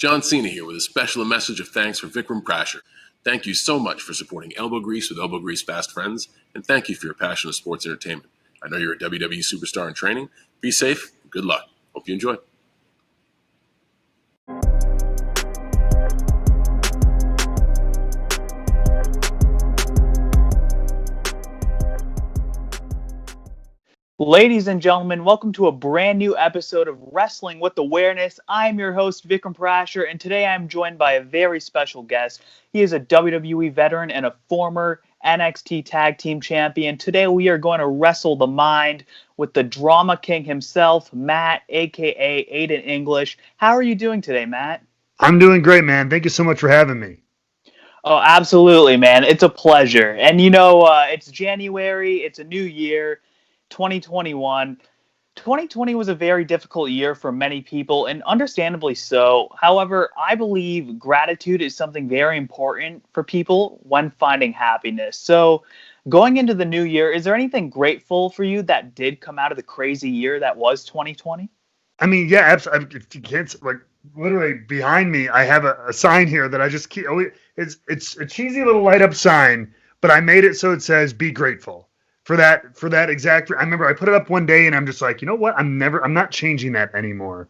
John Cena here with a special message of thanks for Vikram Prashar. Thank you so much for supporting Elbow Grease with Elbow Grease Fast Friends, and thank you for your passion of sports entertainment. I know you're a WWE superstar in training. Be safe. Good luck. Hope you enjoy. Ladies and gentlemen, welcome to a brand new episode of Wrestling with Awareness. I'm your host, Vikram Prashar, and today I'm joined by a very special guest. He is a WWE veteran and a former NXT Tag Team Champion. Today we are going to wrestle the mind with the Drama King himself, Matt, a.k.a. Aiden English. How are you doing today, Matt? I'm doing great, man. Thank you so much for having me. Oh, absolutely, man. It's a pleasure. And it's January, it's a new year. 2021. 2020 was a very difficult year for many people, and understandably so. However, I believe gratitude is something very important for people when finding happiness. So, going into the new year, is there anything grateful for you that did come out of the crazy year that was 2020? I mean, yeah, absolutely. If you can't, like, literally behind me, I have a sign here that I just keep. It's a cheesy little light up sign, but I made it so it says "Be grateful." For that exact, I remember I put it up one day and I'm just like, you know what? I'm not changing that anymore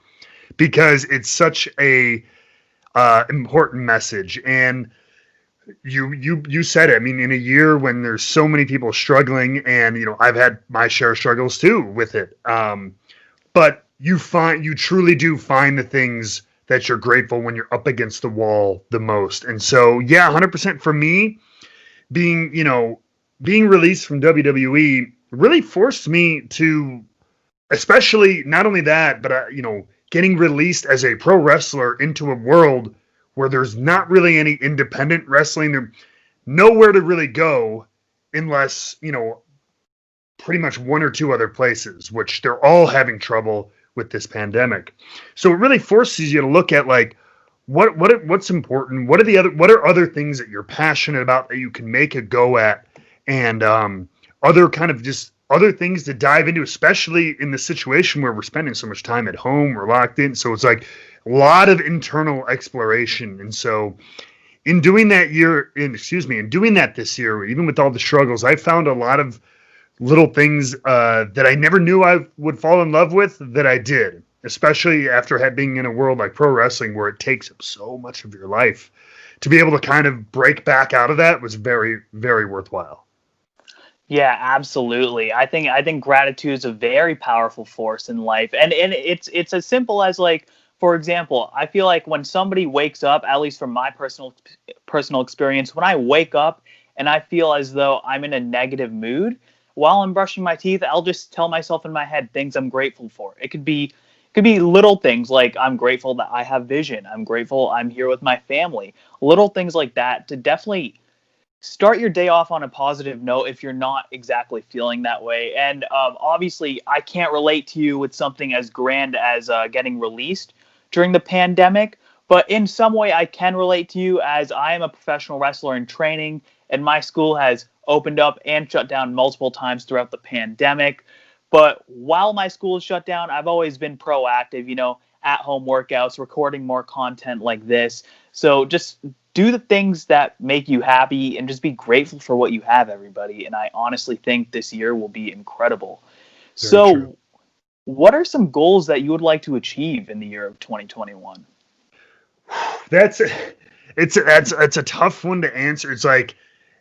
because it's such a important message. And you said it. I mean, in a year when there's so many people struggling, and I've had my share of struggles too with it. But you truly do find the things that you're grateful when you're up against the wall the most. And so, yeah, 100% for me, being released from WWE really forced me to, especially not only that, but getting released as a pro wrestler into a world where there's not really any independent wrestling, there's nowhere to really go unless, pretty much one or two other places, which they're all having trouble with this pandemic. So it really forces you to look at like, what's important? What are other things that you're passionate about that you can make a go at? And other things to dive into, especially in the situation where we're spending so much time at home, we're locked in. So it's like a lot of internal exploration. And so in doing that this year, even with all the struggles, I found a lot of little things that I never knew I would fall in love with that I did, especially after being in a world like pro wrestling where it takes up so much of your life. To be able to kind of break back out of that was very, very worthwhile. Yeah, absolutely. I think gratitude is a very powerful force in life. And it's as simple as, like, for example, I feel like when somebody wakes up, at least from my personal experience, when I wake up and I feel as though I'm in a negative mood, while I'm brushing my teeth, I'll just tell myself in my head things I'm grateful for. It could be little things like I'm grateful that I have vision. I'm grateful I'm here with my family. Little things like that to definitely start your day off on a positive note if you're not exactly feeling that way. And obviously, I can't relate to you with something as grand as getting released during the pandemic. But in some way, I can relate to you as I am a professional wrestler in training, and my school has opened up and shut down multiple times throughout the pandemic. But while my school is shut down, I've always been proactive, at-home workouts, recording more content like this. So just do the things that make you happy and just be grateful for what you have, everybody. And I honestly think this year will be incredible. Very true. What are some goals that you would like to achieve in the year of 2021? That's a tough one to answer. It's like,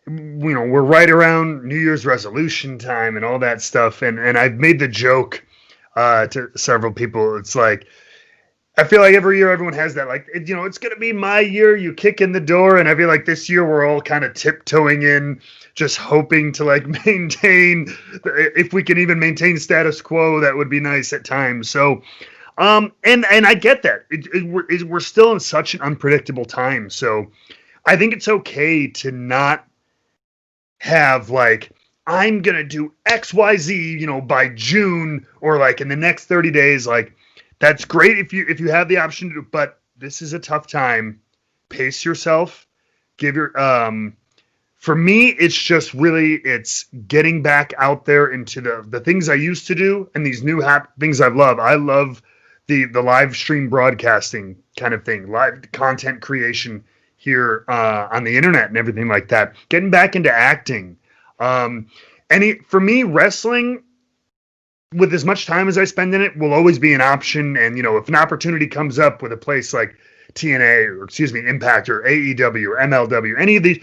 we're right around New Year's resolution time and all that stuff. And I've made the joke to several people. It's like, I feel like every year everyone has that, like, it's going to be my year. You kick in the door, and I feel like this year we're all kind of tiptoeing in, just hoping to like maintain, if we can even maintain status quo, that would be nice at times. So, and I get that we're still in such an unpredictable time. So I think it's okay to not have like, I'm going to do X, Y, Z, by June or like in the next 30 days, like, that's great if you have the option to, but this is a tough time. Pace yourself. For me, it's just really, it's getting back out there into the things I used to do and these new things I love. I love the live stream broadcasting kind of thing, live content creation here on the internet and everything like that. Getting back into acting. For me, wrestling, with as much time as I spend in it, will always be an option. And, if an opportunity comes up with a place like TNA, or Impact, or AEW, or MLW, any of these,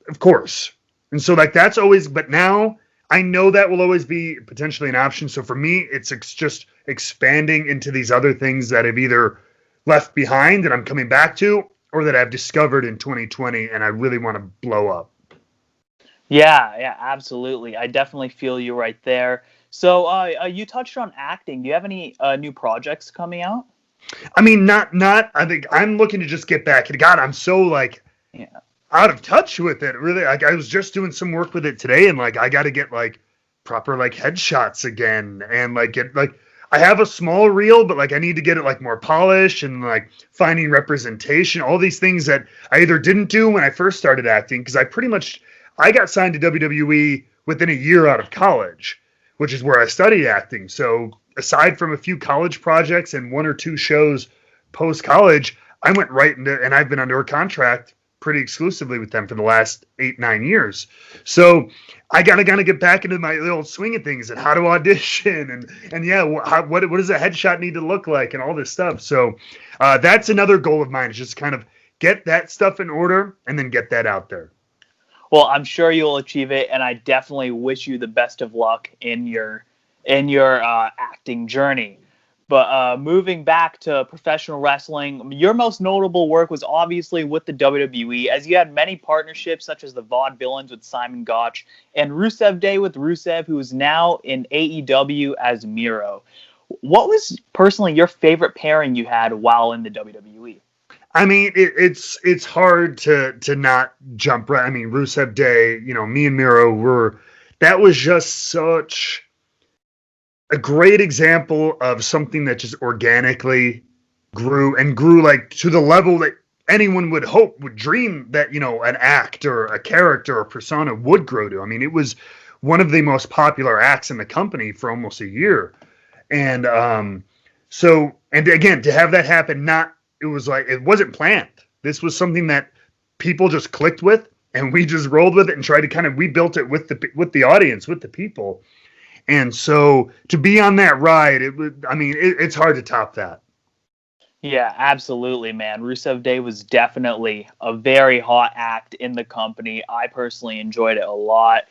of course. And so that's always, but now I know that will always be potentially an option. So for me, it's just expanding into these other things that I've either left behind and I'm coming back to, or that I've discovered in 2020 and I really want to blow up. Yeah, absolutely. I definitely feel you right there. So you touched on acting. Do you have any new projects coming out? I mean, not. I think I'm looking to just get back. And God, I'm so out of touch with it. Really, I was just doing some work with it today, and I got to get proper headshots again, and get I have a small reel, but I need to get it more polished and finding representation. All these things that I either didn't do when I first started acting, because I got signed to WWE within a year out of college, which is where I studied acting. So aside from a few college projects and one or two shows post-college, I went right into, and I've been under a contract pretty exclusively with them for the last 8-9 years. So I gotta get back into my old swing of things and how to audition and what does a headshot need to look like and all this stuff. So that's another goal of mine, is just kind of get that stuff in order and then get that out there. Well, I'm sure you'll achieve it, and I definitely wish you the best of luck in your acting journey. But moving back to professional wrestling, your most notable work was obviously with the WWE, as you had many partnerships such as the Vaudevillians with Simon Gotch and Rusev Day with Rusev, who is now in AEW as Miro. What was personally your favorite pairing you had while in the WWE? I mean, it's hard to not jump right. I mean, Rusev Day, me and Miro that was just such a great example of something that just organically grew to the level that anyone would dream that, an act or a character or persona would grow to. I mean, it was one of the most popular acts in the company for almost a year. And and again, to have that happen, it wasn't planned. This was something that people just clicked with, and we just rolled with it and tried to we built it with the audience, with the people. And so to be on that ride, it's hard to top that. Yeah, absolutely, man. Rusev Day was definitely a very hot act in the company. I personally enjoyed it a lot.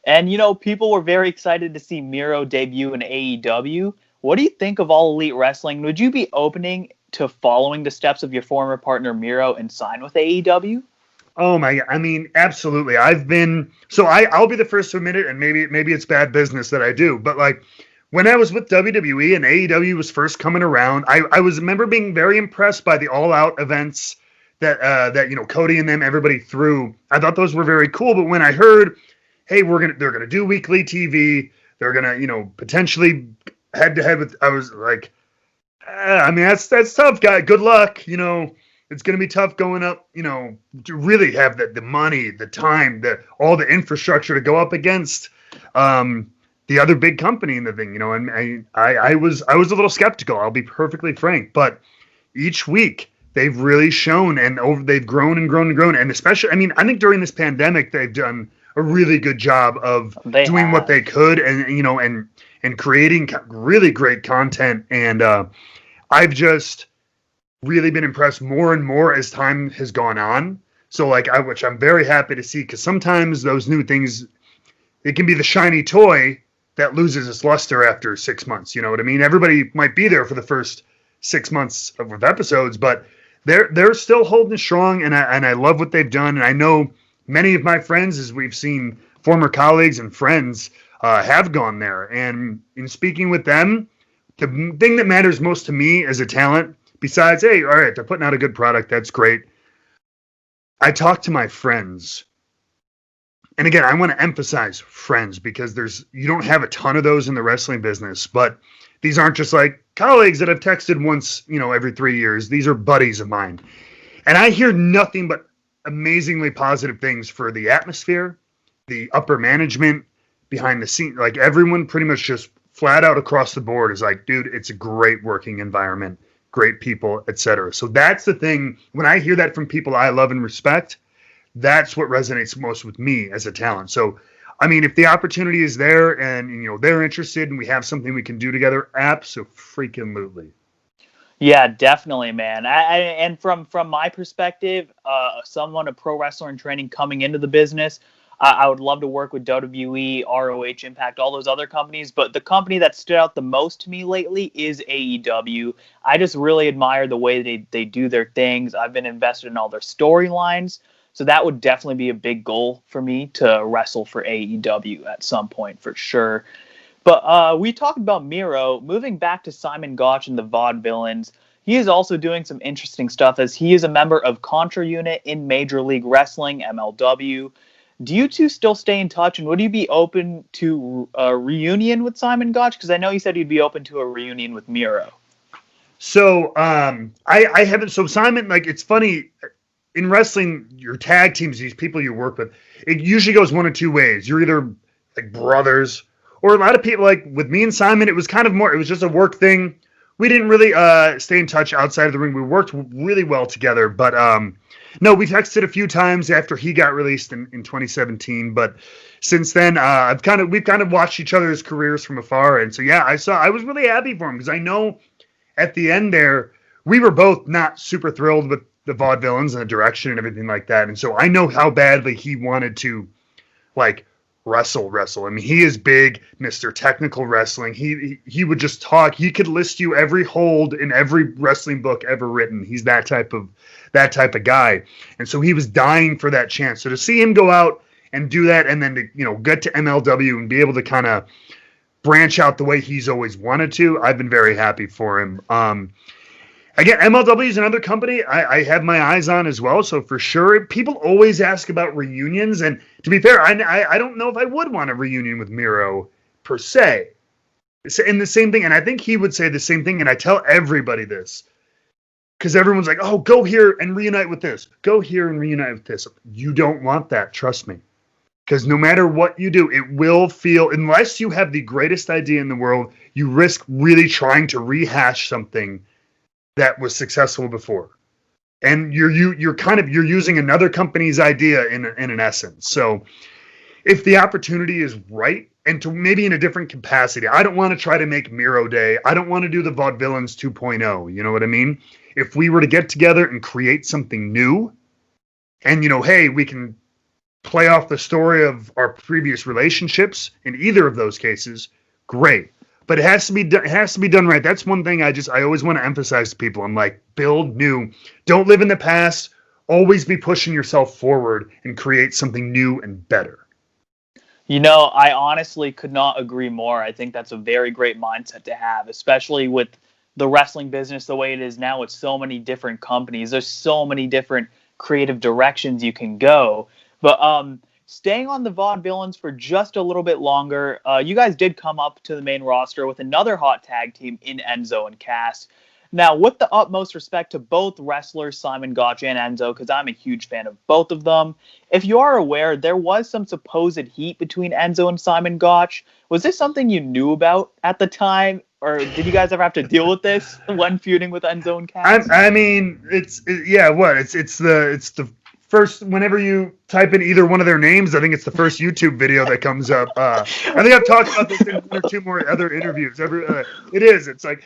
And, people were very excited to see Miro debut in AEW. What do you think of All Elite Wrestling? Would you be opening to following the steps of your former partner Miro and sign with AEW? Oh my God. I mean, absolutely. I'll be the first to admit it, and maybe it's bad business that I do, but when I was with WWE and AEW was first coming around, I remember being very impressed by the All Out events that Cody and them, everybody threw. I thought those were very cool, but when I heard, hey, they're gonna do weekly TV, they're gonna potentially head to head with, I was like, that's tough, guy. Good luck. It's going to be tough going up, to really have the money, the time, all the infrastructure to go up against the other big company in the thing, and I was a little skeptical. I'll be perfectly frank, but each week they've really shown, and they've grown and grown and grown. And especially, I think during this pandemic, they've done a really good job of doing what they could and creating really great content. And I've just really been impressed more and more as time has gone on. So which I'm very happy to see, because sometimes those new things, it can be the shiny toy that loses its luster after 6 months. You know what I mean? Everybody might be there for the first 6 months of episodes, but they're still holding strong, and I love what they've done. And I know many of my friends, as we've seen, former colleagues and friends have gone there. And in speaking with them, the thing that matters most to me as a talent, besides, hey, all right, they're putting out a good product, that's great. I talk to my friends. And again, I want to emphasize friends, because you don't have a ton of those in the wrestling business, but these aren't just colleagues that I've texted once, every 3 years. These are buddies of mine. And I hear nothing but amazingly positive things for the atmosphere, the upper management, behind the scene. Everyone pretty much just flat out across the board is like, dude, it's a great working environment, great people, etc. So that's the thing. When I hear that from people I love and respect, that's what resonates most with me as a talent. So, I mean, if the opportunity is there and they're interested and we have something we can do together, absolutely. Yeah, definitely, man. And from my perspective, someone a pro wrestler in training coming into the business, I would love to work with WWE, ROH, Impact, all those other companies. But the company that stood out the most to me lately is AEW. I just really admire the way they do their things. I've been invested in all their storylines. So that would definitely be a big goal for me to wrestle for AEW at some point for sure. But we talked about Miro. Moving back to Simon Gotch and the Vaudevillians, he is also doing some interesting stuff as he is a member of Contra Unit in Major League Wrestling, MLW. Do you two still stay in touch, and would you be open to a reunion with Simon Gotch? Because I know you said you'd be open to a reunion with Miro. So I haven't. So Simon, like, it's funny in wrestling, your tag teams, these people you work with, it usually goes one of two ways. You're either like brothers, or a lot of people, like with me and Simon, it was kind of more, it was just a work thing. We didn't really stay in touch outside of the ring. We worked really well together, but no, we texted a few times after he got released in 2017. But since then, we've kind of watched each other's careers from afar, and so yeah, I was really happy for him because I know at the end there we were both not super thrilled with the Vaudevillains and the direction and everything like that, and so I know how badly he wanted to like wrestle. I mean, he is big, Mr. Technical Wrestling. He would just talk. He could list you every hold in every wrestling book ever written. He's that type of guy. And so he was dying for that chance. So to see him go out and do that and then to, get to MLW and be able to kind of branch out the way he's always wanted to, I've been very happy for him. Again, MLW is another company I have my eyes on as well. So for sure, people always ask about reunions. And to be fair, I don't know if I would want a reunion with Miro per se. And the same thing, and I think he would say the same thing. And I tell everybody this because everyone's like, oh, go here and reunite with this. Go here and reunite with this. You don't want that. Trust me. Because no matter what you do, it will feel, unless you have the greatest idea in the world, you risk really trying to rehash something that was successful before, and you're using another company's idea in an essence. So if the opportunity is right, and to maybe in a different capacity, I don't want to try to make Miro Day. I don't want to do the Vaudevillains 2.0. You know what I mean? If we were to get together and create something new, and hey, we can play off the story of our previous relationships in either of those cases, great. But it has to be done. It has to be done right. That's one thing I always want to emphasize to people. I'm like, build new. Don't live in the past. Always be pushing yourself forward and create something new and better. I honestly could not agree more. I think that's a very great mindset to have, especially with the wrestling business the way it is now with so many different companies. There's so many different creative directions you can go. But staying on the Vaudevillains for just a little bit longer, you guys did come up to the main roster with another hot tag team in Enzo and Cass. Now, with the utmost respect to both wrestlers, Simon Gotch and Enzo, because I'm a huge fan of both of them, if you are aware, there was some supposed heat between Enzo and Simon Gotch. Was this something you knew about at the time, or did you guys ever have to deal with this when feuding with Enzo and Cass? I mean, it's the first, whenever you type in either one of their names, I think it's the first YouTube video that comes up. I think I've talked about this in one or two more other interviews. It's like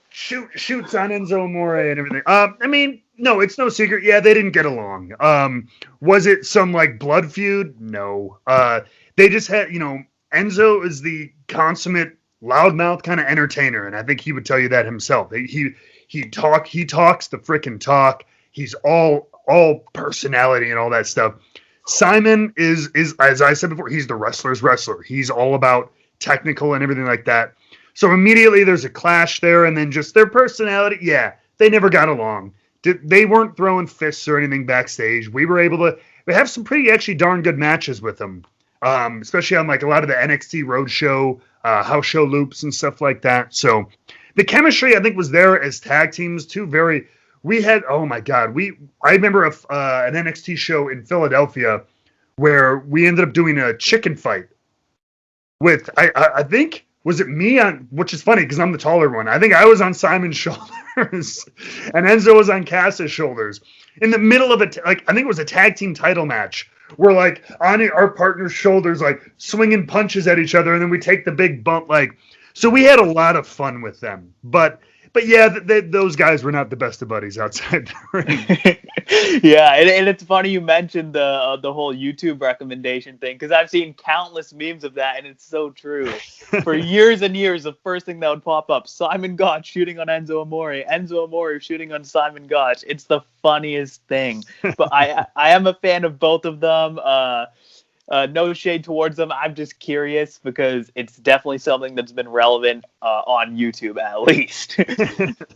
shoots on Enzo Amore and everything. I mean, no, it's no secret. Yeah, they didn't get along. Was it some like blood feud? No. They just had, Enzo is the consummate loudmouth kind of entertainer, and I think he would tell you that himself. He talks the frickin' talk. He's all personality and all that stuff. Simon is as I said before, he's the wrestler's wrestler. He's all about technical and everything like that. So immediately there's a clash there, and then just their personality. Yeah, they never got along. They weren't throwing fists or anything backstage. We were able to have some pretty actually darn good matches with them, especially on like a lot of the NXT Roadshow, house show loops and stuff like that. So the chemistry I think was there as tag teams too. We had, oh my God, I remember an NXT show in Philadelphia where we ended up doing a chicken fight with, I think, was it me on, which is funny because I'm the taller one. I think I was on Simon's shoulders and Enzo was on Cass's shoulders in the middle of I think it was a tag team title match. We're like on our partner's shoulders, like swinging punches at each other. And then we take the big bump. So we had a lot of fun with them, but yeah, those guys were not the best of buddies outside the ring. Yeah, and it's funny you mentioned the whole YouTube recommendation thing, because I've seen countless memes of that, and it's so true. For years and years, the first thing that would pop up: Simon Gotch shooting on Enzo Amore, Enzo Amore shooting on Simon Gotch. It's the funniest thing. But I am a fan of both of them. No shade towards them. I'm just curious because it's definitely something that's been relevant on YouTube, at least.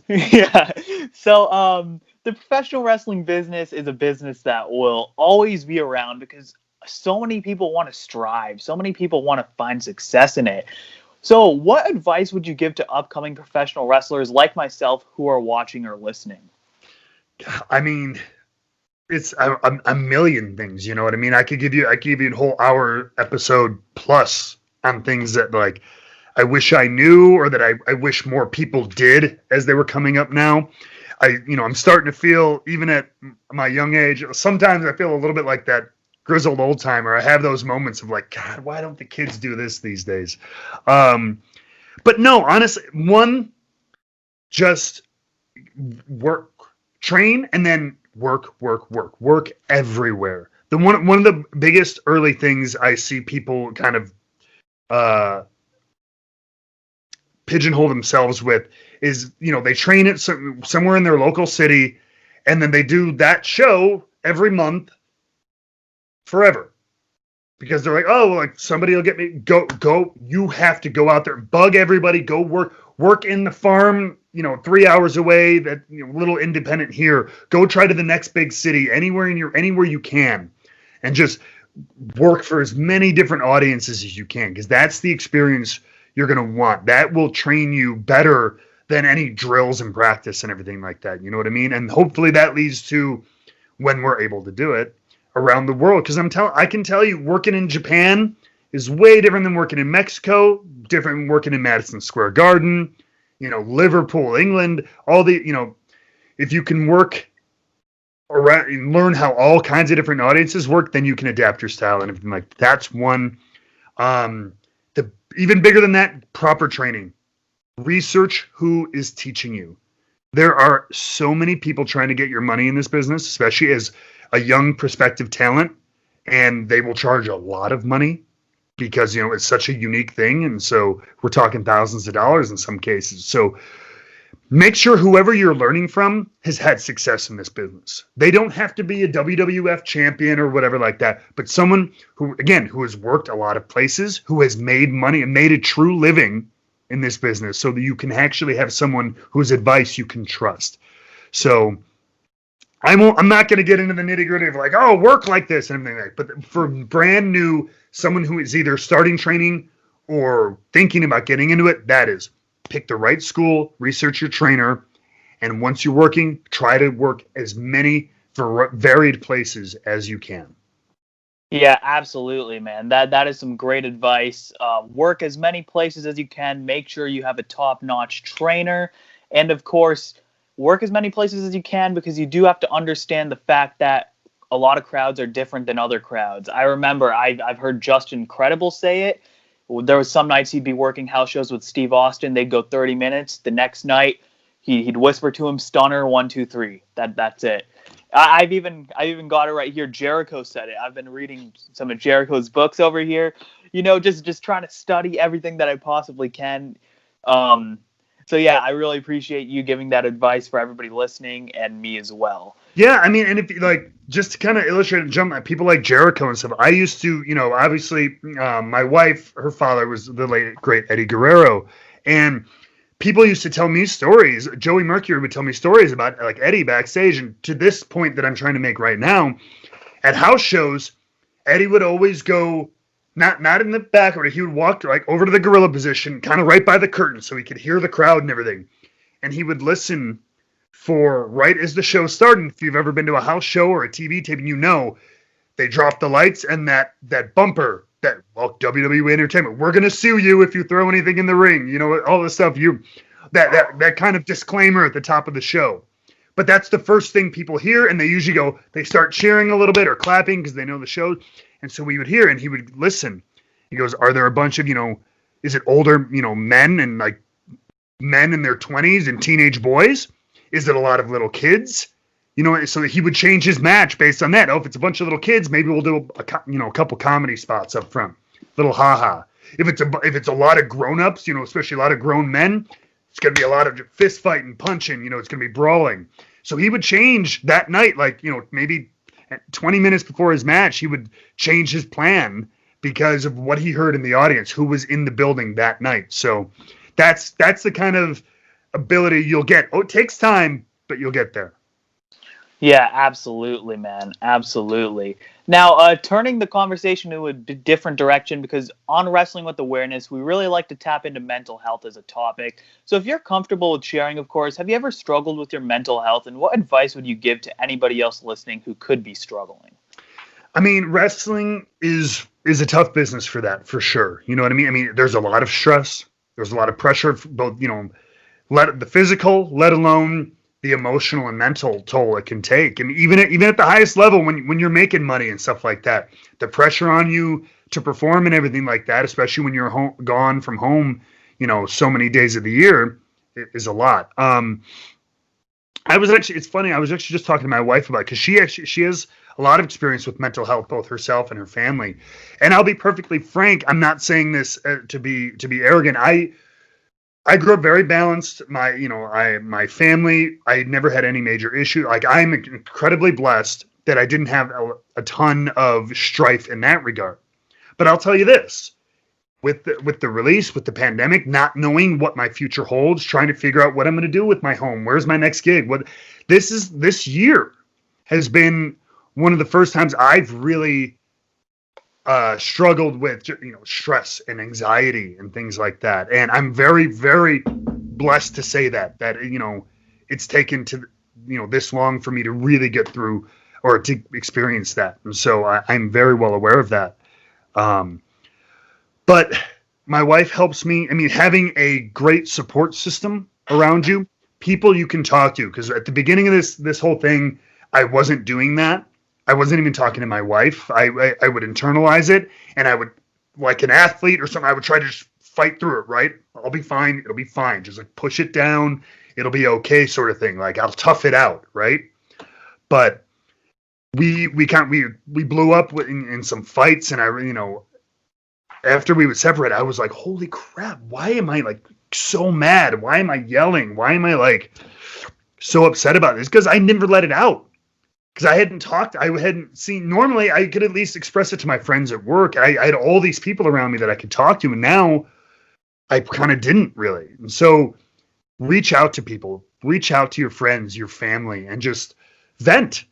Yeah. So the professional wrestling business is a business that will always be around because so many people want to strive. So many people want to find success in it. So what advice would you give to upcoming professional wrestlers like myself who are watching or listening? I mean, it's a million things, you know what I mean? I could give you a whole hour episode plus on things that like I wish I knew or that I wish more people did as they were coming up now. I'm starting to feel, even at my young age, sometimes I feel a little bit like that grizzled old timer. I have those moments of like, God, why don't the kids do this these days? But no, honestly, just work, train, and then work everywhere. One of the biggest early things I see people kind of pigeonhole themselves with is, they train it somewhere in their local city, and then they do that show every month forever. Because they're like, oh, like somebody will get me. Go. You have to go out there, bug everybody, go work in the farm, 3 hours away, that little independent here. Go try to the next big city, anywhere you can, and just work for as many different audiences as you can, because that's the experience you're going to want. That will train you better than any drills and practice and everything like that. You know what I mean? And hopefully that leads to, when we're able to do it, around the world. Because I can tell you, working in Japan is way different than working in Mexico, different than working in Madison Square Garden, Liverpool, England, all the, if you can work around and learn how all kinds of different audiences work, then you can adapt your style and everything like that. That's one. Even bigger than that, proper training. Research who is teaching you. There are so many people trying to get your money in this business, especially as a young prospective talent, and they will charge a lot of money because, it's such a unique thing. And so we're talking thousands of dollars in some cases. So make sure whoever you're learning from has had success in this business. They don't have to be a WWF champion or whatever like that, but someone who has worked a lot of places, who has made money and made a true living in this business, so that you can actually have someone whose advice you can trust. So I'm not going to get into the nitty gritty of like, oh, work like this and everything like that. But for brand new, someone who is either starting training or thinking about getting into it, that is, pick the right school, research your trainer, and once you're working, try to work as many varied places as you can. Yeah, absolutely, man. That is some great advice. Work as many places as you can. Make sure you have a top-notch trainer, and of course, work as many places as you can, because you do have to understand the fact that a lot of crowds are different than other crowds. I remember I've heard Justin Credible say it. There was some nights he'd be working house shows with Steve Austin. They'd go 30 minutes. The next night, he'd whisper to him, "Stunner 1, 2, 3." That's it. I've even got it right here. Jericho said it. I've been reading some of Jericho's books over here. Just trying to study everything that I possibly can. So yeah, I really appreciate you giving that advice for everybody listening and me as well. Yeah, I mean, and if just to kind of illustrate and jump at people like Jericho and stuff, I used to, obviously, my wife, her father was the late great Eddie Guerrero, and people used to tell me stories. Joey Mercury would tell me stories about like Eddie backstage, and to this point that I'm trying to make right now, at house shows, Eddie would always go not in the back, but he would walk like over to the gorilla position, kind of right by the curtain, so he could hear the crowd and everything, and he would listen for right as the show started. If you've ever been to a house show or a TV tape, they drop the lights and that bumper WWE Entertainment, we're gonna sue you if you throw anything in the ring. You know, all this stuff. That kind of disclaimer at the top of the show. But that's the first thing people hear, and they usually they start cheering a little bit or clapping because they know the show. And so we would hear, and he would listen. He goes, "Are there a bunch of is it older men and like men in their 20s and teenage boys? Is it a lot of little kids?" So he would change his match based on that. Oh, if it's a bunch of little kids, maybe we'll do a couple comedy spots up front, little haha. If it's a lot of grown-ups, especially a lot of grown men, it's gonna be a lot of fist fighting, punching. It's gonna be brawling. So he would change that night, like maybe 20 minutes before his match, he would change his plan because of what he heard in the audience, who was in the building that night. So that's the kind of ability you'll get. Oh, it takes time, but you'll get there. Yeah, absolutely, man. Absolutely. Now, turning the conversation to a different direction, because on Wrestling with Awareness, we really like to tap into mental health as a topic. So if you're comfortable with sharing, of course, have you ever struggled with your mental health, and what advice would you give to anybody else listening who could be struggling? I mean, wrestling is a tough business for that, for sure. You know what I mean? I mean, there's a lot of stress. There's a lot of pressure, both, the physical, let alone the emotional and mental toll it can take. And even at the highest level, when you're making money and stuff like that, the pressure on you to perform and everything like that, especially when you're gone from home, so many days of the year, is a lot. It's funny. I was actually just talking to my wife about it, because she has a lot of experience with mental health, both herself and her family. And I'll be perfectly frank. I'm not saying this to be arrogant. I grew up very balanced. My family, I never had any major issue. Like, I'm incredibly blessed that I didn't have a ton of strife in that regard. But I'll tell you this, with the release, with the pandemic, not knowing what my future holds, trying to figure out what I'm going to do with my home, where's my next gig? This year has been one of the first times I've really struggled with stress and anxiety and things like that. And I'm very, very blessed to say that it's taken to this long for me to really get through or to experience that. And so I'm very well aware of that. But my wife helps me. I mean, having a great support system around you, people you can talk to, because at the beginning of this whole thing, I wasn't doing that. I wasn't even talking to my wife. I would internalize it, and I would, like an athlete or something, I would try to just fight through it, right? I'll be fine. It'll be fine. Just like push it down. It'll be okay, sort of thing. Like, I'll tough it out, right? But we blew up in some fights, and after we would separate, I was like, holy crap, why am I like so mad? Why am I yelling? Why am I like so upset about this? Because I never let it out. Because I hadn't seen, normally I could at least express it to my friends at work. I had all these people around me that I could talk to, and now I kind of didn't really. And so reach out to people, reach out to your friends, your family, and just vent.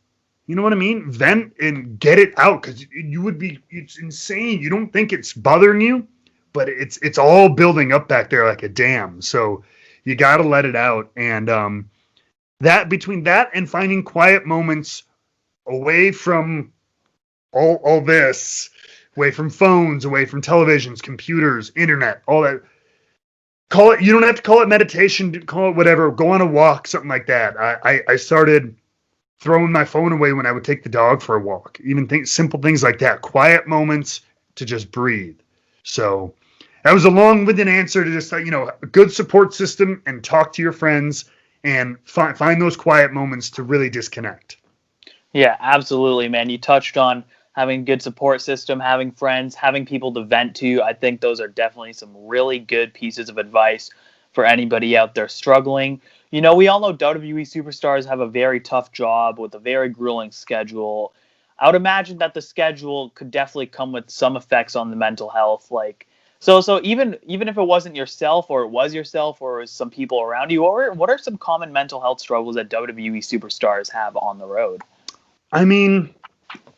You know what I mean? Vent and get it out, because it's insane. You don't think it's bothering you, but it's all building up back there like a dam. So you got to let it out. And between that and finding quiet moments away from all this, away from phones, away from televisions, computers, internet, all that. You don't have to call it meditation, call it whatever. Go on a walk, something like that. I started throwing my phone away when I would take the dog for a walk. Even simple things like that. Quiet moments to just breathe. So that was a long-winded answer to just a good support system, and talk to your friends and find those quiet moments to really disconnect. Yeah, absolutely, man. You touched on having a good support system, having friends, having people to vent to. I think those are definitely some really good pieces of advice for anybody out there struggling. We all know WWE superstars have a very tough job with a very grueling schedule. I would imagine that the schedule could definitely come with some effects on the mental health. So even if it wasn't yourself, or it was yourself, or it was some people around you, what are some common mental health struggles that WWE superstars have on the road? I mean,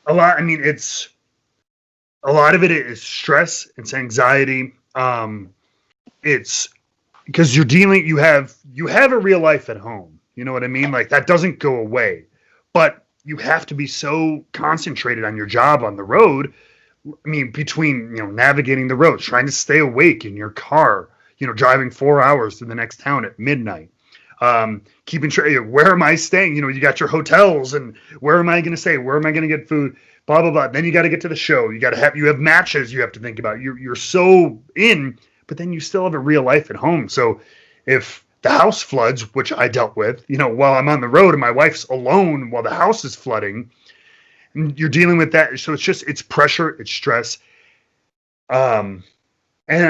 a lot. I mean, it's a lot of it is stress. It's anxiety. It's because you have a real life at home. You know what I mean? Like, that doesn't go away, but you have to be so concentrated on your job on the road. I mean, between, navigating the roads, trying to stay awake in your car, driving 4 hours to the next town at midnight, keeping track, where am I staying? You got your hotels, and where am I going to stay? Where am I going to get food? Blah, blah, blah. Then you got to get to the show. You have matches you have to think about. You're so in, but then you still have a real life at home. So if the house floods, which I dealt with, while I'm on the road and my wife's alone while the house is flooding, and you're dealing with that. So it's pressure, it's stress. And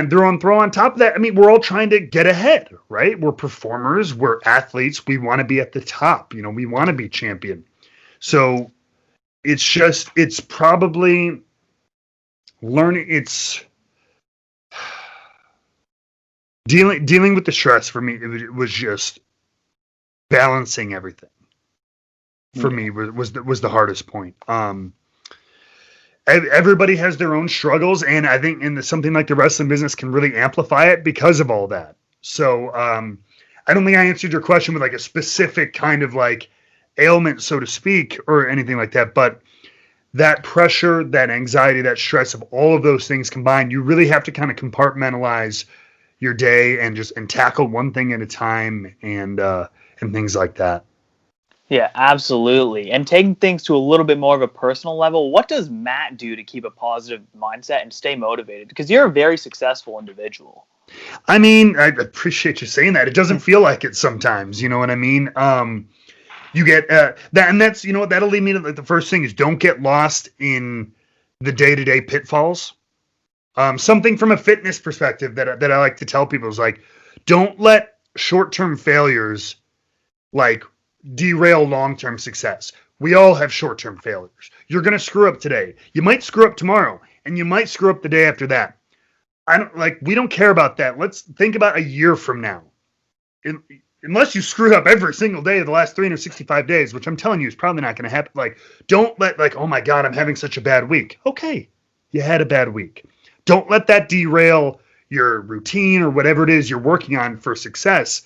throw on top of that, I mean, we're all trying to get ahead, right? We're performers, we're athletes, we want to be at the top, we want to be champion. So it's probably dealing with the stress for me. It was just balancing everything. For me was the hardest point. Everybody has their own struggles, and I think something like the wrestling business can really amplify it because of all that. So I don't think I answered your question with like a specific kind of like ailment, so to speak, or anything like that. But that pressure, that anxiety, that stress of all of those things combined, you really have to kind of compartmentalize your day and tackle one thing at a time and things like that. Yeah, absolutely. And taking things to a little bit more of a personal level, what does Matt do to keep a positive mindset and stay motivated? Because you're a very successful individual. I mean, I appreciate you saying that. It doesn't feel like it sometimes, you know what I mean? You get that, and that's, that'll lead me to the first thing is don't get lost in the day-to-day pitfalls. Something from a fitness perspective that I like to tell people is like, don't let short-term failures like derail long-term success. We all have short-term failures. You're going to screw up today. You might screw up tomorrow, and you might screw up the day after that. We don't care about that. Let's think about a year from now. Unless you screwed up every single day of the last 365 days, which I'm telling you is probably not going to happen. Like, don't let oh my God, I'm having such a bad week. Okay, you had a bad week. Don't let that derail your routine or whatever it is you're working on for success.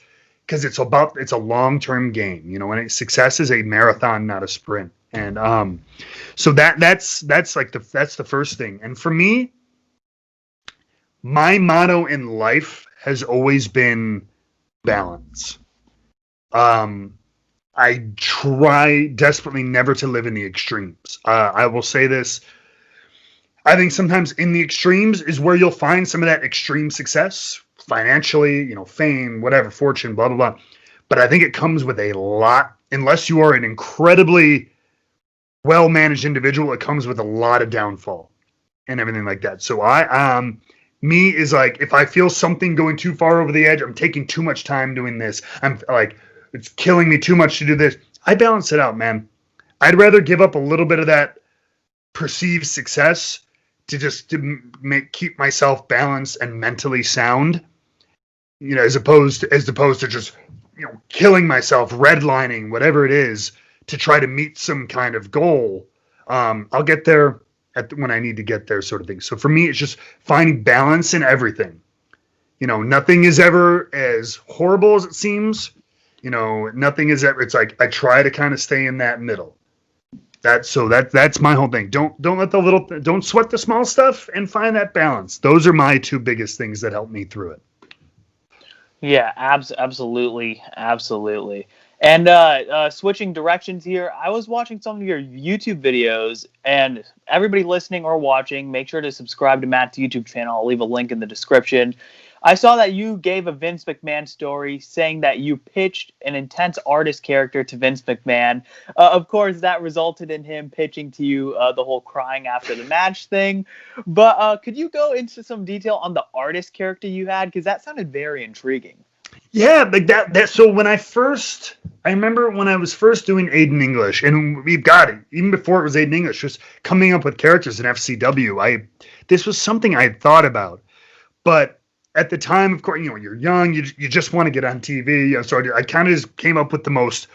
Because it's a long-term game, and success is a marathon, not a sprint. And so that's the first thing. And for me, my motto in life has always been balance. I try desperately never to live in the extremes. I will say this. I think sometimes in the extremes is where you'll find some of that extreme success. Financially, fame, whatever, fortune, blah, blah, blah. But I think it comes with a lot, unless you are an incredibly well-managed individual, it comes with a lot of downfall and everything like that. So me is like, if I feel something going too far over the edge, I'm taking too much time doing this. I'm like, it's killing me too much to do this. I balance it out, man. I'd rather give up a little bit of that perceived success to keep myself balanced and mentally sound, as opposed to just killing myself, redlining, whatever it is, to try to meet some kind of goal. I'll get there when I need to get there, sort of thing. So for me, it's just finding balance in everything. Nothing is ever as horrible as it seems. Nothing is ever. It's like I try to kind of stay in that middle. That's my whole thing. Don't sweat the small stuff and find that balance. Those are my two biggest things that help me through it. Yeah, absolutely. And switching directions here, I was watching some of your YouTube videos, and everybody listening or watching, make sure to subscribe to Matt's YouTube channel. I'll leave a link in the description. I saw that you gave a Vince McMahon story saying that you pitched an intense artist character to Vince McMahon. Of course, that resulted in him pitching to you the whole crying after the match thing. But could you go into some detail on the artist character you had? Because that sounded very intriguing. Yeah, like that. So I remember when I was first doing Aiden English, and we've got it, even before it was Aiden English, just coming up with characters in FCW. This was something I had thought about, but at the time, of course, you're young, you just want to get on TV. So I kind of just came up with the most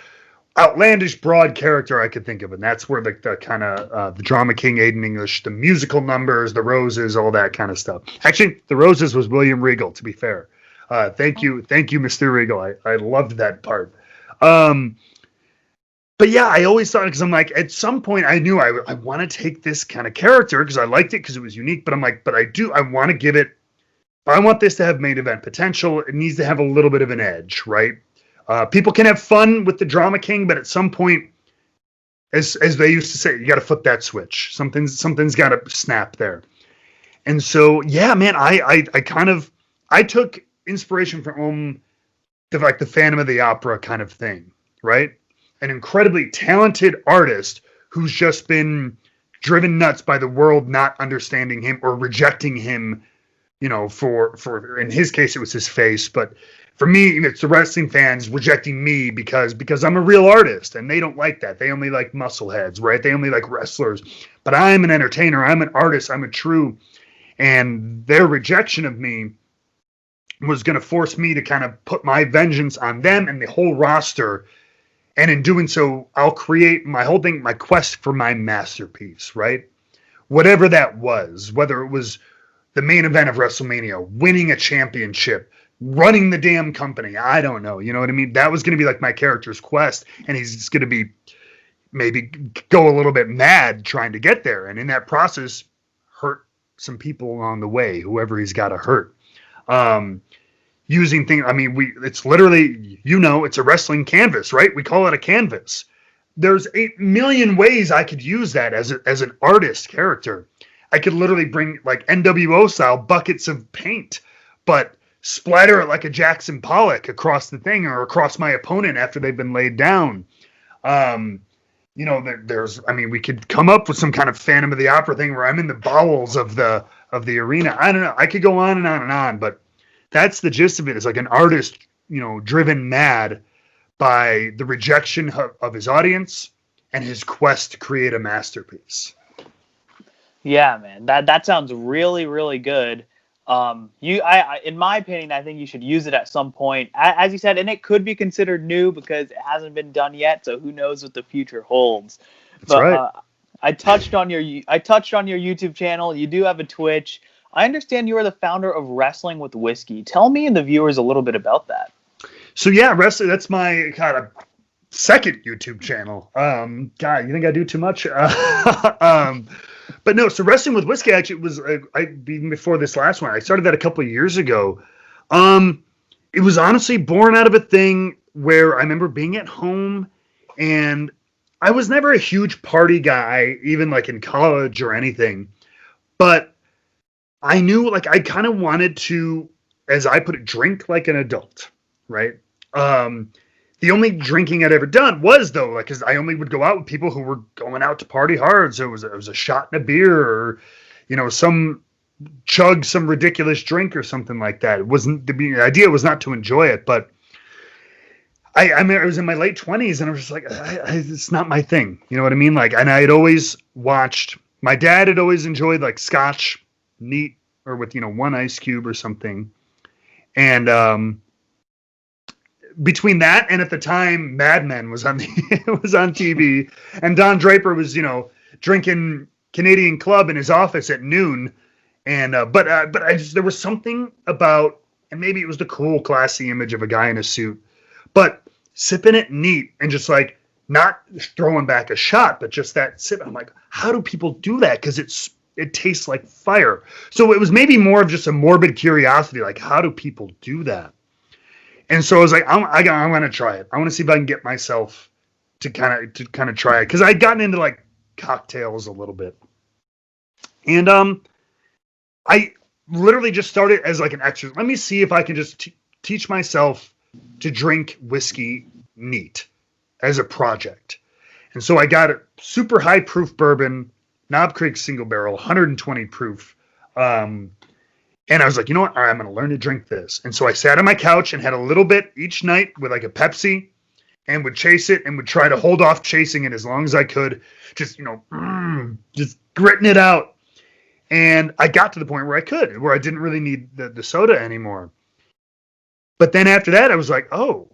outlandish, broad character I could think of, and that's where the kind of the drama king Aiden English, the musical numbers, the roses, all that kind of stuff. Actually, the roses was William Regal, to be fair. Thank you, Mr. Regal. I loved that part. But but yeah, I always thought, because I'm like, at some point I knew I want to take this kind of character because I liked it because it was unique. But I'm like, but I want to give it, if I want this to have main event potential, it needs to have a little bit of an edge, right? People can have fun with the Drama King, but at some point, as they used to say, you got to flip that switch. Something's got to snap there. And so, yeah, man, I took inspiration from the Phantom of the Opera kind of thing, right? An incredibly talented artist who's just been driven nuts by the world not understanding him or rejecting him, for in his case, it was his face. But for me, it's the wrestling fans rejecting me because I'm a real artist and they don't like that. They only like muscleheads, right? They only like wrestlers. But I'm an entertainer. I'm an artist. I'm a true. And their rejection of me was going to force me to kind of put my vengeance on them and the whole roster. And in doing so, I'll create my whole thing, my quest for my masterpiece, right? Whatever that was, whether it was the main event of WrestleMania, winning a championship, running the damn company, I don't know. You know what I mean? That was going to be like my character's quest. And he's going to be maybe go a little bit mad trying to get there. And in that process, hurt some people along the way, whoever he's got to hurt. Using things, it's literally, it's a wrestling canvas, right? We call it a canvas. There's 8 million ways I could use that as an artist character. I could literally bring like NWO style buckets of paint, but splatter it like a Jackson Pollock across the thing or across my opponent after they've been laid down. We could come up with some kind of Phantom of the Opera thing where I'm in the bowels of the arena. I don't know. I could go on and on and on, but that's the gist of it. It's like an artist, driven mad by the rejection of his audience and his quest to create a masterpiece. Yeah, man, that sounds really, really good. In my opinion, I think you should use it at some point, as you said, and it could be considered new because it hasn't been done yet. So who knows what the future holds? That's right. I touched on your YouTube channel. You do have a Twitch. I understand you are the founder of Wrestling with Whiskey. Tell me and the viewers a little bit about that. So yeah, wrestling. That's my kind of second YouTube channel. God, you think I do too much? But no. So Wrestling with Whiskey actually was even before this last one. I started that a couple of years ago. It was honestly born out of a thing where I remember being at home, and I was never a huge party guy, even like in college or anything, but I knew, like, I kind of wanted to, as I put it, drink like an adult, right? The only drinking I'd ever done was, though, like, because I only would go out with people who were going out to party hard. So it was a shot and a beer, or, some ridiculous drink or something like that. It wasn't, the idea was not to enjoy it, but I was in my late 20s and I was just like, it's not my thing. You know what I mean? Like, and I had always watched, my dad had always enjoyed like scotch neat or with, one ice cube or something. And between that and at the time Mad Men was on TV, and Don Draper was, drinking Canadian Club in his office at noon. And but there was something about, and maybe it was the cool, classy image of a guy in a suit, but sipping it neat and just like not throwing back a shot, but just that sip. I'm like, how do people do that? Because it tastes like fire. So it was maybe more of just a morbid curiosity, like, how do people do that? And so I was like, I'm going to try it. I want to see if I can get myself to kind of try it, because I'd gotten into like cocktails a little bit, and I literally just started as like an exercise. Let me see if I can just teach myself to drink whiskey neat as a project. And so I got a super high proof bourbon, Knob Creek single barrel, 120 proof. And I was like, you know what? All right, I'm going to learn to drink this. And so I sat on my couch and had a little bit each night with like a Pepsi, and would chase it and would try to hold off chasing it as long as I could. Just, just gritting it out. And I got to the point where I didn't really need the soda anymore. But then after that, I was like, oh,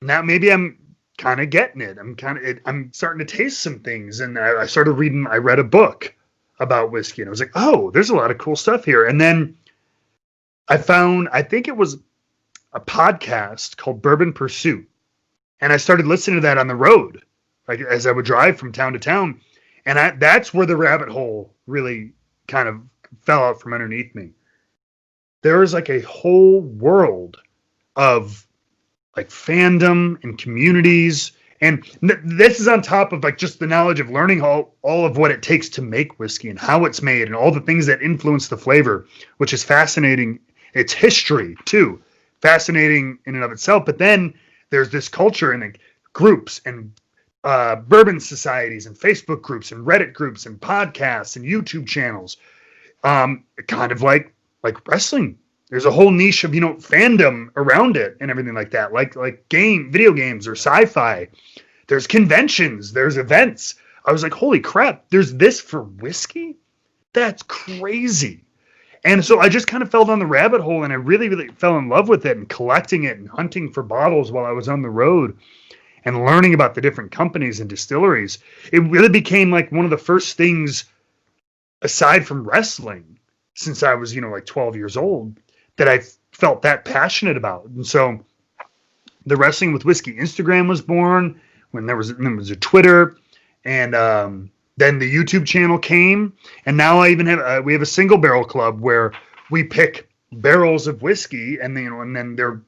now maybe I'm kind of getting it. I'm starting to taste some things. And I read a book about whiskey, and I was like, oh, there's a lot of cool stuff here. And then I think it was a podcast called Bourbon Pursuit. And I started listening to that on the road like as I would drive from town to town. And that's where the rabbit hole really kind of fell out from underneath me. There is like a whole world of like fandom and communities. And this is on top of like just the knowledge of learning all of what it takes to make whiskey and how it's made and all the things that influence the flavor, which is fascinating. It's history too, fascinating in and of itself. But then there's this culture and like groups and bourbon societies and Facebook groups and Reddit groups and podcasts and YouTube channels, kind of like wrestling. There's a whole niche of, fandom around it and everything like that, like video games or sci-fi. There's conventions, there's events. I was like, holy crap, there's this for whiskey? That's crazy. And so I just kind of fell down the rabbit hole, and I really, really fell in love with it, and collecting it and hunting for bottles while I was on the road and learning about the different companies and distilleries. It really became like one of the first things, aside from wrestling, since I was, like 12 years old, that I felt that passionate about. And so the Wrestling with Whiskey Instagram was born when there was a Twitter, and then the YouTube channel came, and now I even have we have a single barrel club where we pick barrels of whiskey, and then they're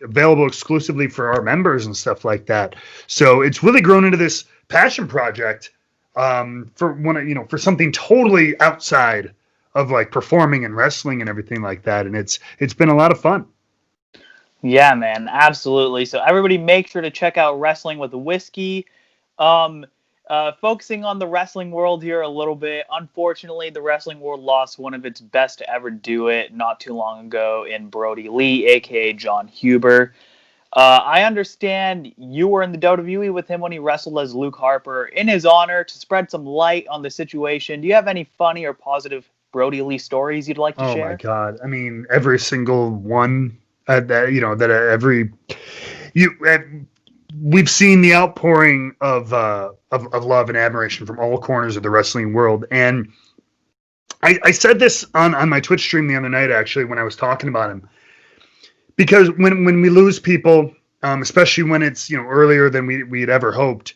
available exclusively for our members and stuff like that. So it's really grown into this passion project for something totally outside of like performing and wrestling and everything like that. And it's been a lot of fun. Yeah, man, absolutely. So everybody make sure to check out Wrestling with Whiskey. Focusing on the wrestling world here a little bit. Unfortunately, the wrestling world lost one of its best to ever do it not too long ago in Brodie Lee, aka John Huber. I understand you were in the WWE with him when he wrestled as Luke Harper. In his honor, to spread some light on the situation, do you have any funny or positive Brodie Lee stories you'd like to share? Oh my God. I mean, every single one we've seen the outpouring of love and admiration from all corners of the wrestling world. And I said this on my Twitch stream the other night, actually, when I was talking about him, because when we lose people, especially when it's, earlier than we had ever hoped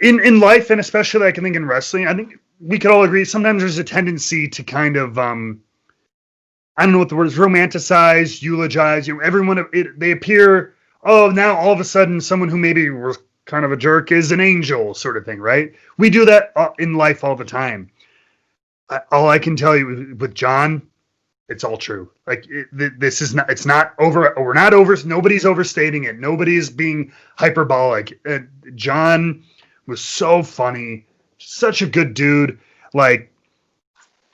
in life, and especially like I think in wrestling, I think we could all agree sometimes there's a tendency to kind of, I don't know what the word is, romanticize, eulogize, everyone, they appear, oh, now all of a sudden someone who maybe was kind of a jerk is an angel sort of thing, right? We do that in life all the time. All I can tell you with John, it's all true. Like this is not, it's not over. We're not over. Nobody's overstating it. Nobody's being hyperbolic. John was so funny. Such a good dude, like,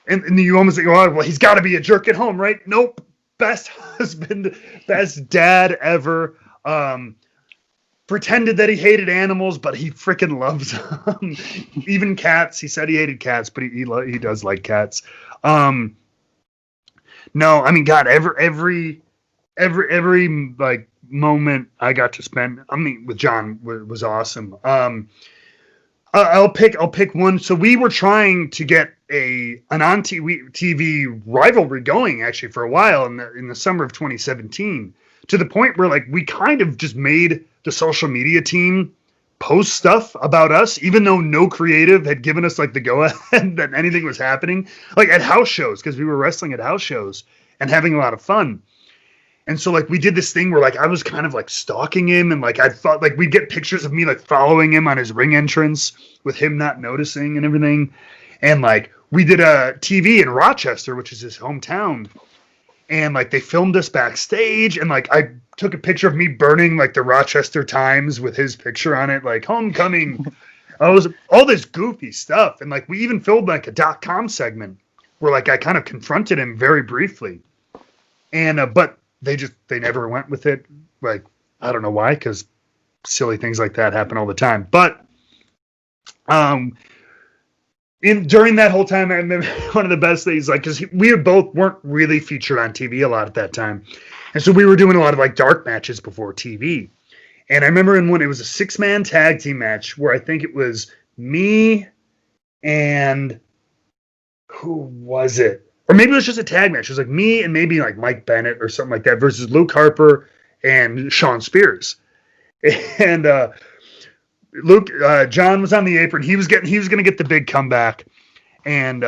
and you almost think, oh, well, he's got to be a jerk at home, right? Nope. Best husband, best dad ever. Pretended that he hated animals, but he freaking loves them. Even cats. He said he hated cats, but he does like cats. No, I mean, God, every like moment I got to spend, with John was awesome. I'll pick one. So we were trying to get an on TV rivalry going actually for a while in the summer of 2017, to the point where like we kind of just made the social media team post stuff about us, even though no creative had given us like the go ahead that anything was happening, like at house shows, because we were wrestling at house shows and having a lot of fun. And so like we did this thing where like I was kind of like stalking him, and like I thought like we'd get pictures of me like following him on his ring entrance with him not noticing and everything. And like we did a TV in Rochester, which is his hometown, and like they filmed us backstage, and like I took a picture of me burning like the Rochester Times with his picture on it, like homecoming. I was all this goofy stuff. And like we even filmed like a .com segment where like I kind of confronted him very briefly, and but they never went with it. Like, I don't know why, because silly things like that happen all the time. But during that whole time, I remember one of the best things, like, because we both weren't really featured on TV a lot at that time. And so we were doing a lot of like dark matches before TV. And I remember in one, it was a 6-man tag team match where I think it was me and who was it? Or maybe it was just a tag match. It was like me and maybe like Mike Bennett or something like that versus Luke Harper and Sean Spears. And John was on the apron. He was going to get the big comeback. And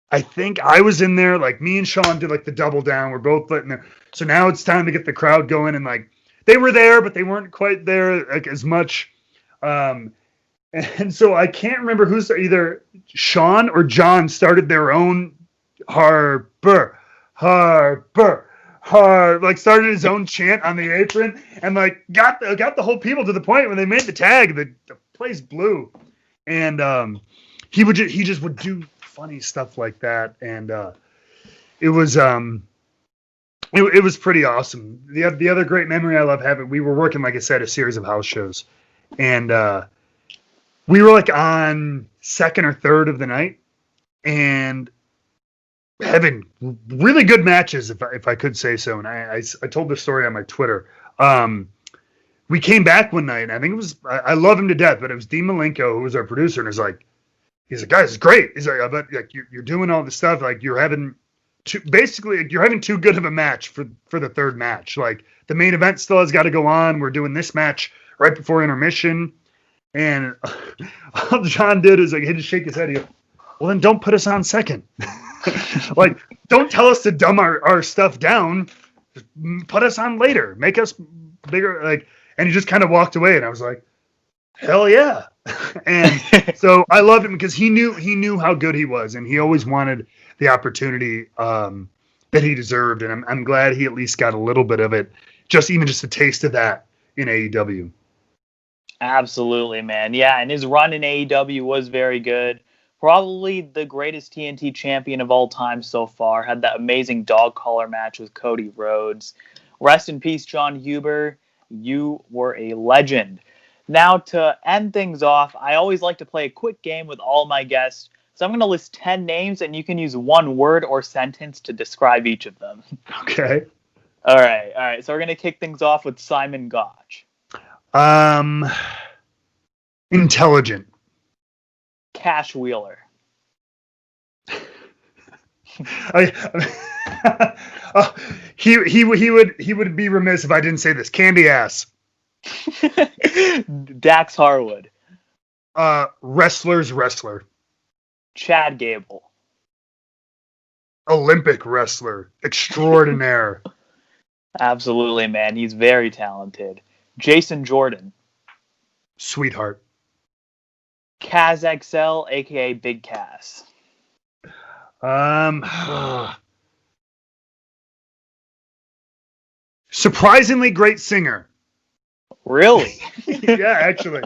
I think I was in there, like me and Sean did like the double down. We're both letting there. So now it's time to get the crowd going. And like they were there, but they weren't quite there like as much. And so I can't remember who's either Sean or John started their own Harper, like started his own chant on the apron and like got the whole people to the point when they made the tag, the place blew. And he just would do funny stuff like that, and it was pretty awesome. The other great memory I love having, we were working, like I said, a series of house shows, and we were like on second or third of the night, and having really good matches, if I could say so. And I told this story on my Twitter. We came back one night, and I think it was, I love him to death, but it was Dean Malenko, who was our producer, and he's like, guys, it's great. He's like, but like you're doing all this stuff, like you're having too good of a match for the third match. Like the main event still has got to go on. We're doing this match right before intermission, and all John did is like he just shake his head. He goes, well, then don't put us on second. Like, don't tell us to dumb our stuff down. Just put us on later. Make us bigger. Like, and he just kind of walked away, and I was like, hell yeah. And so I loved him because he knew how good he was, and he always wanted the opportunity that he deserved. And I'm glad he at least got a little bit of it, just a taste of that in AEW. Absolutely, man. Yeah, and his run in AEW was very good. Probably the greatest TNT champion of all time so far. Had that amazing dog collar match with Cody Rhodes. Rest in peace, John Huber. You were a legend. Now, to end things off, I always like to play a quick game with all my guests. So I'm going to list 10 names, and you can use one word or sentence to describe each of them. Okay. All right. So we're going to kick things off with Simon Gotch. Intelligent. Cash Wheeler. He would be remiss if I didn't say this. Candy ass. Dax Harwood. Wrestler's wrestler. Chad Gable. Olympic wrestler extraordinaire. Absolutely, man. He's very talented. Jason Jordan. Sweetheart. Kaz XL, aka Big Cass. Surprisingly great singer. Really? Yeah, actually.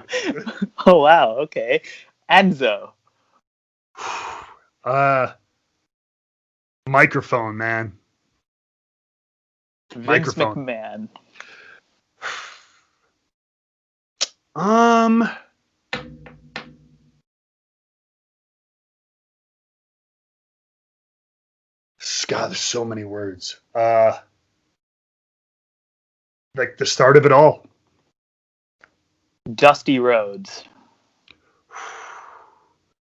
Oh, wow. Okay. Enzo. Microphone, man. Vince McMahon. God, there's so many words. Like the start of it all. Dusty Rhodes.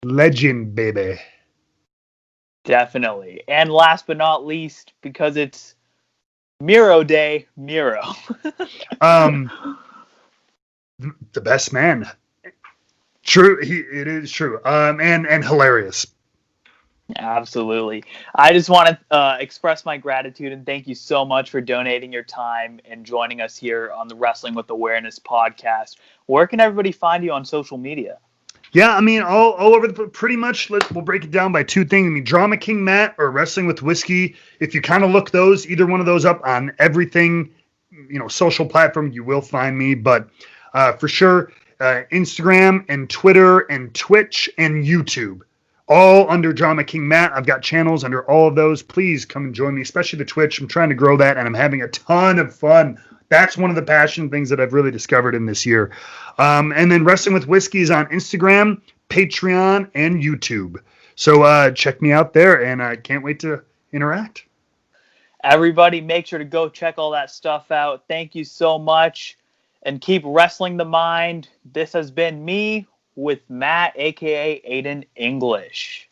Legend, baby. Definitely. And last but not least, because it's Miro Day, Miro. The best man. True, it is true. And hilarious. Absolutely. I just want to express my gratitude and thank you so much for donating your time and joining us here on the Wrestling with Awareness podcast. Where can everybody find you on social media? Yeah, I mean, all over pretty much. We'll break it down by two things. I mean, Drama King Matt or Wrestling with Whiskey. If you kind of look either one of those up on everything, social platform, you will find me. But for sure, Instagram and Twitter and Twitch and YouTube. All under Drama King Matt. I've got channels under all of those. Please come and join me, especially the Twitch. I'm trying to grow that, and I'm having a ton of fun. That's one of the passion things that I've really discovered in this year. And then Wrestling with Whiskey is on Instagram, Patreon, and YouTube. So check me out there, and I can't wait to interact. Everybody, make sure to go check all that stuff out. Thank you so much, and keep wrestling the mind. This has been me with Matt, a.k.a. Aiden English.